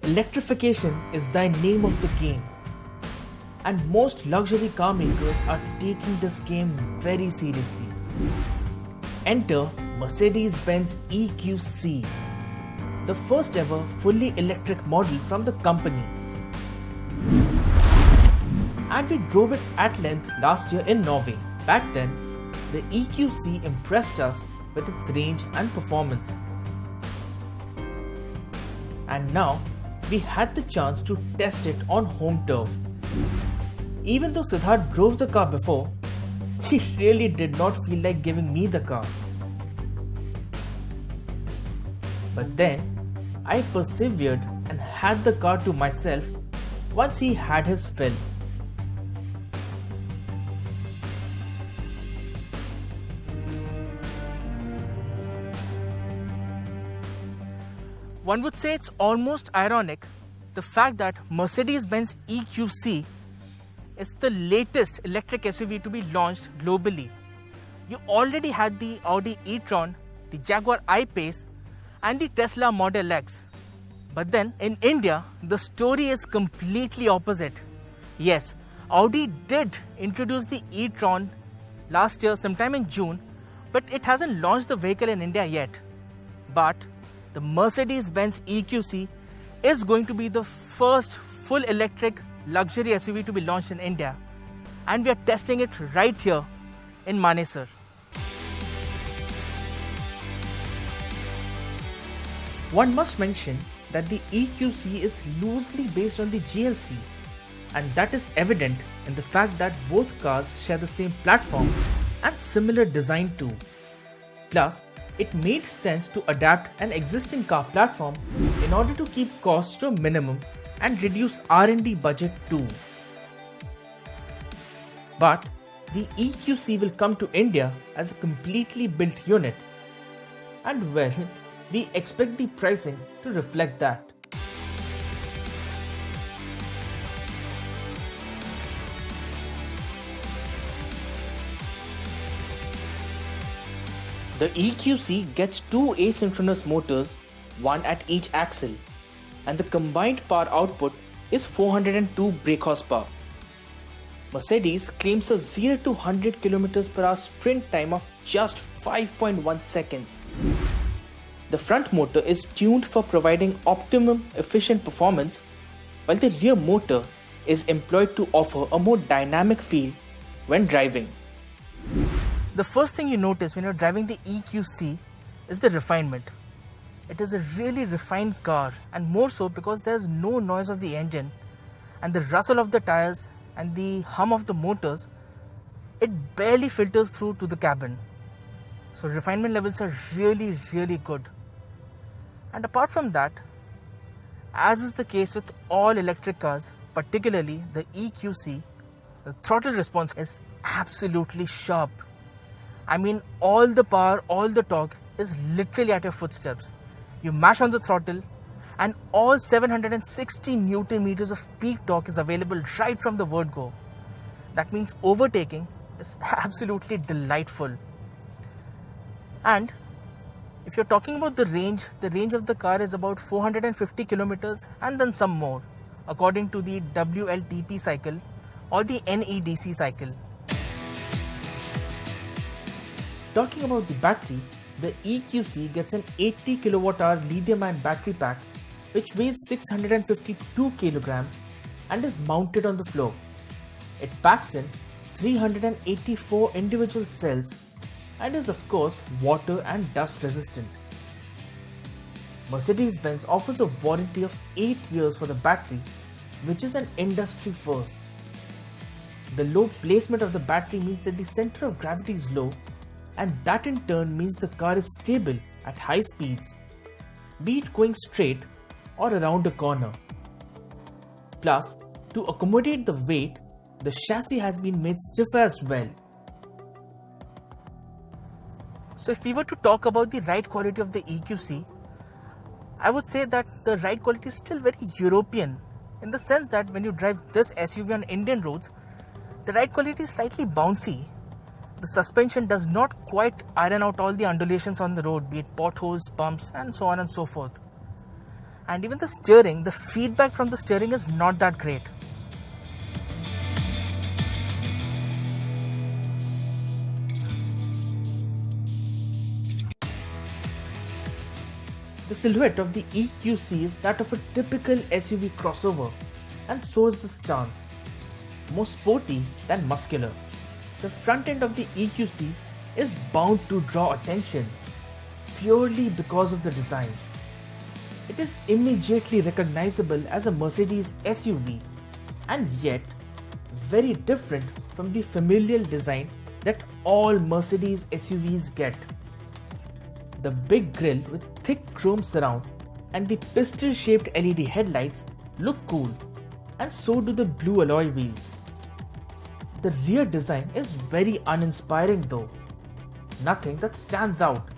Electrification is the name of the game, and most luxury car makers are taking this game very seriously. Enter Mercedes-Benz EQC, the first ever fully electric model from the company. And we drove it at length last year in Norway. Back then, the EQC impressed us with its range and performance. And now, we had the chance to test it on home turf. Even though Siddharth drove the car before, he really did not feel like giving me the car. But then, I persevered and had the car to myself once he had his fill. One would say it's almost ironic, the fact that Mercedes-Benz EQC is the latest electric SUV to be launched globally. You already had the Audi e-tron, the Jaguar I-Pace and the Tesla Model X. But then in India, the story is completely opposite. Yes, Audi did introduce the e-tron last year sometime in June, but it hasn't launched the vehicle in India yet. But the Mercedes-Benz EQC is going to be the first full electric luxury SUV to be launched in India, and we are testing it right here in Manesar. One must mention that the EQC is loosely based on the GLC, and that is evident in the fact that both cars share the same platform and similar design too. Plus, it made sense to adapt an existing car platform in order to keep costs to a minimum and reduce R&D budget too. But the EQC will come to India as a completely built unit, and well, we expect the pricing to reflect that. The EQC gets two asynchronous motors, one at each axle, and the combined power output is 402 brake horsepower. Mercedes claims a 0 to 100 km/h sprint time of just 5.1 seconds. The front motor is tuned for providing optimum efficient performance, while the rear motor is employed to offer a more dynamic feel when driving. The first thing you notice when you're driving the EQC is the refinement. It is a really refined car, and more so because there's no noise of the engine, and the rustle of the tires and the hum of the motors, it barely filters through to the cabin. So refinement levels are really good. And apart from that, as is the case with all electric cars, particularly the EQC, the throttle response is absolutely sharp. I mean, all the power, all the torque is literally at your footsteps. You mash on the throttle and all 760 Newton meters of peak torque is available right from the word go. That means overtaking is absolutely delightful. And if you're talking about the range of the car is about 450 kilometers and then some more, according to the WLTP cycle or the NEDC cycle. Talking about the battery, the EQC gets an 80 kWh lithium-ion battery pack which weighs 652 kilograms and is mounted on the floor. It packs in 384 individual cells and is of course water and dust resistant. Mercedes-Benz offers a warranty of 8 years for the battery, which is an industry first. The low placement of the battery means that the center of gravity is low, and that in turn means the car is stable at high speeds, be it going straight or around a corner. Plus, to accommodate the weight, the chassis has been made stiffer as well. So if we were to talk about the ride quality of the EQC, I would say that the ride quality is still very European. in the sense that when you drive this SUV on Indian roads, the ride quality is slightly bouncy. The suspension does not quite iron out all the undulations on the road, be it potholes, bumps, and so on and so forth. And even the steering, the feedback from the steering is not that great. The silhouette of the EQC is that of a typical SUV crossover, and so is the stance. More sporty than muscular. The front end of the EQC is bound to draw attention purely because of the design. It is immediately recognizable as a Mercedes SUV and yet very different from the familial design that all Mercedes SUVs get. The big grille with thick chrome surround and the pistol-shaped LED headlights look cool, and so do the blue alloy wheels. The rear design is very uninspiring though. Nothing that stands out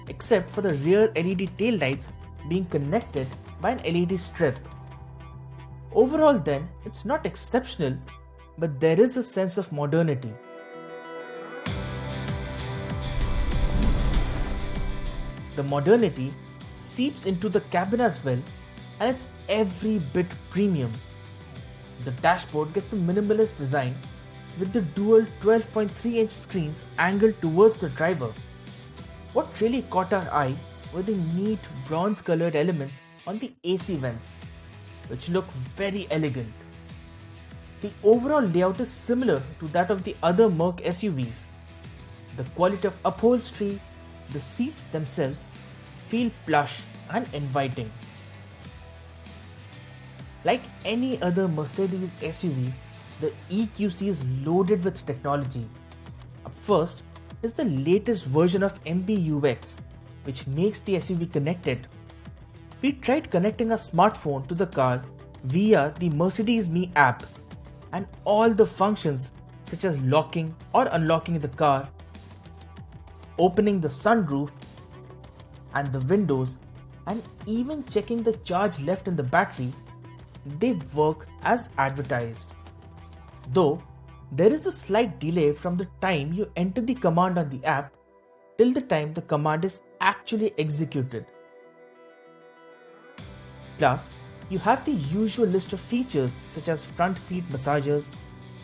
except for the rear LED taillights being connected by an LED strip. Overall then, it's not exceptional, but there is a sense of modernity. The modernity seeps into the cabin as well, and it's every bit premium. The dashboard gets a minimalist design with the dual 12.3-inch screens angled towards the driver. What really caught our eye were the neat bronze-colored elements on the AC vents, which look very elegant. The overall layout is similar to that of the other Merc SUVs. The quality of upholstery, the seats themselves feel plush and inviting. Like any other Mercedes SUV, the EQC is loaded with technology. Up first is the latest version of MBUX, which makes the SUV connected. We tried connecting a smartphone to the car via the Mercedes Me app, and all the functions such as locking or unlocking the car, opening the sunroof and the windows, and even checking the charge left in the battery, they work as advertised. Though there is a slight delay from the time you enter the command on the app till the time the command is actually executed. Plus, you have the usual list of features such as front seat massagers,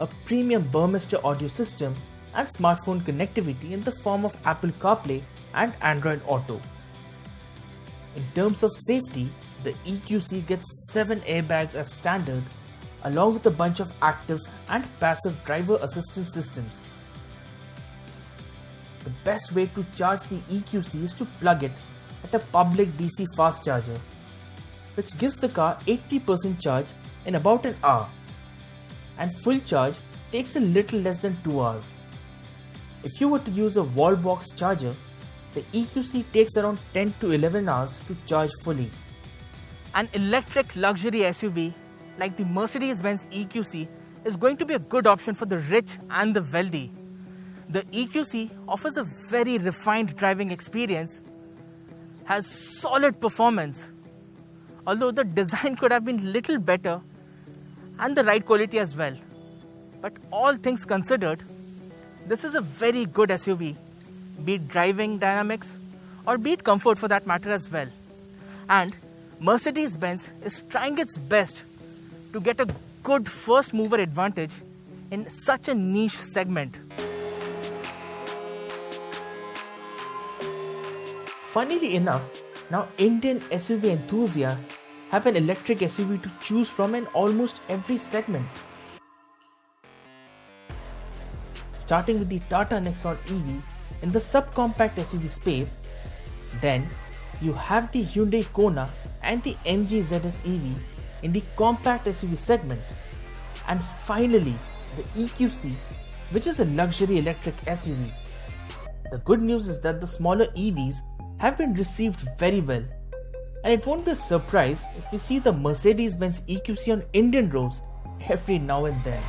a premium Burmester audio system, and smartphone connectivity in the form of Apple CarPlay and Android Auto. In terms of safety, the EQC gets 7 airbags as standard, along with a bunch of active and passive driver assistance systems. The best way to charge the EQC is to plug it at a public DC fast charger, which gives the car 80% charge in about an hour, and full charge takes a little less than 2 hours. If you were to use a wall box charger, the EQC takes around 10 to 11 hours to charge fully. An electric luxury SUV like the Mercedes-Benz EQC is going to be a good option for the rich and the wealthy. The EQC offers a very refined driving experience, has solid performance, although the design could have been little better, and the ride quality as well. But all things considered, this is a very good SUV, be it driving dynamics or be it comfort for that matter as well. And Mercedes-Benz is trying its best to get a good first mover advantage in such a niche segment. Funnily enough, now Indian SUV enthusiasts have an electric SUV to choose from in almost every segment. Starting with the Tata Nexon EV in the subcompact SUV space, then you have the Hyundai Kona and the MG ZS EV in the compact SUV segment, and finally the EQC, which is a luxury electric SUV. The good news is that the smaller EVs have been received very well, and it won't be a surprise if we see the Mercedes-Benz EQC on Indian roads every now and then.